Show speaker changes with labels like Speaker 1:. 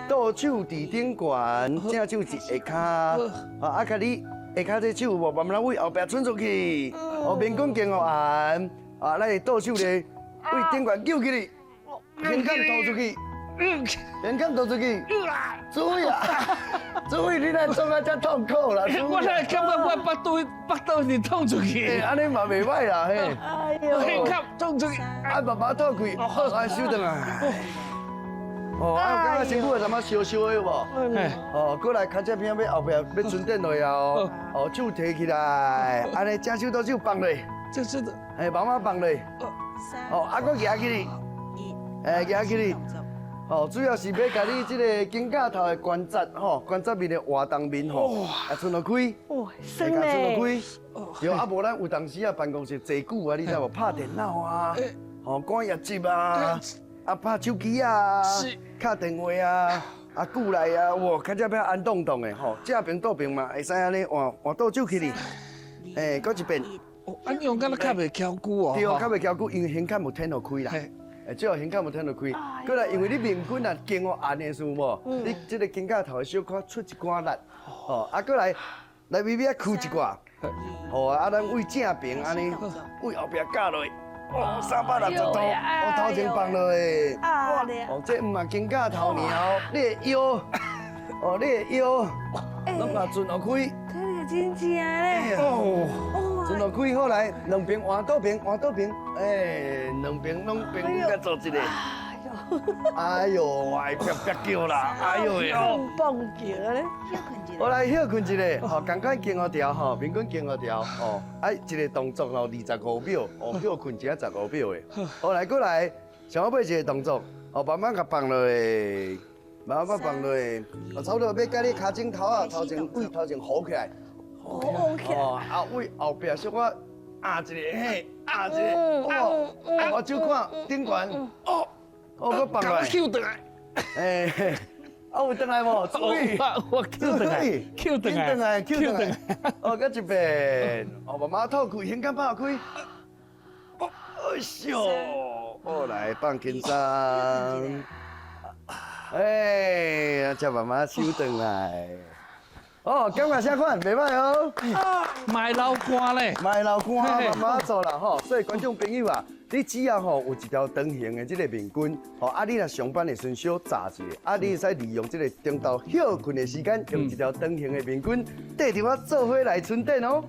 Speaker 1: 倒手伫顶悬，正手是下骹，啊，甲你下骹这手无慢慢往后壁伸出去，面孔经互按，啊，咱倒手咧，为顶悬揪起你，面孔吐出去，面孔吐出去，注意啊，注意你来做啊，遮痛苦啦，
Speaker 2: 我来感觉我腹肚是痛出去，
Speaker 1: 安尼嘛袂歹啦，嘿，
Speaker 3: 哎呦，
Speaker 2: 胸口痛出去，
Speaker 1: 啊，慢慢吐开，啊，收转来。哦，啊，有感觉身躯有淡仔烧烧的有无？哦，过来脚这边要后壁要存电落啊哦，哦，手提起来，安尼正手倒手放落，
Speaker 2: 这是的，
Speaker 1: 哎，慢慢放落，哦，啊，搁举起你，哎，举起你，哦，主要是要甲你这个颈架头的关节吼，关节面的活动面吼，啊，伸落开，
Speaker 3: 哇，
Speaker 1: 伸
Speaker 3: 酸
Speaker 1: 落
Speaker 3: 嘞，
Speaker 1: 开，对，啊，无咱有当时啊，办公室坐久啊，你知无？拍电脑啊，哦，赶业绩啊。啊，拍手机啊，敲电话啊，啊，久来啊，哇，较只要安动动的吼，正平倒平嘛，会使安尼换倒手起哩，诶，搁一遍，
Speaker 2: 啊，你用敢若较袂翘久哦，
Speaker 1: 对，较袂翘久，因为胸腔无填落开啦，诶，最后胸腔无填落开，过来，因为你面筋啊经过按的时候无，你这个颈架头小可出一寡力，哦，啊，过来微微啊屈一寡，好啊，咱为正平安尼，为后壁架落。哦，360度，我头前放落去。
Speaker 3: 啊，
Speaker 1: 哦，这唔系肩胛头尔，你的腰，哦，你的腰，拢甲转落开。
Speaker 3: 这个真正嘞，
Speaker 1: 哦，转落开好来，两边换倒平，换倒平，哎，两边拢平均甲做一个。哎呦，哎，别叫啦，哎呦哟。
Speaker 3: 蹦叫嘞，
Speaker 1: 我来休困一下，吼，赶快经互调，吼，面筋经互调，哦，哎，一个动作哦，25秒，哦，休困一下15秒的。好来，过来，上尾一个动作，哦，慢慢甲放落去，慢慢放落去，哦，差不多要甲你脚趾头啊，头前位头前扶起来，哦，啊位后壁小可压一个，嘿，压一个，哦，我手看顶悬，哦，哦，我放落来，
Speaker 2: 扣倒来，
Speaker 1: 哎。啊，有转来无？注意，
Speaker 2: 我扣倒来，扣倒来，
Speaker 1: 扣倒来，哦，搁一遍，哦，慢慢吐开，胸腔拍开，哦，哎呦，哦，来放轻松，哎，再慢慢收转来，哦，感觉啥款？袂歹哦，
Speaker 2: 卖老干咧，
Speaker 1: 卖老干慢慢做啦吼，所以观众朋友啊。你只要吼有一条长形的这个面筋，吼啊，你若上班的时阵小炸一下，啊，你会使利用这个中昼休困的时间，用一条长形的面筋，缀着我做伙来充电哦。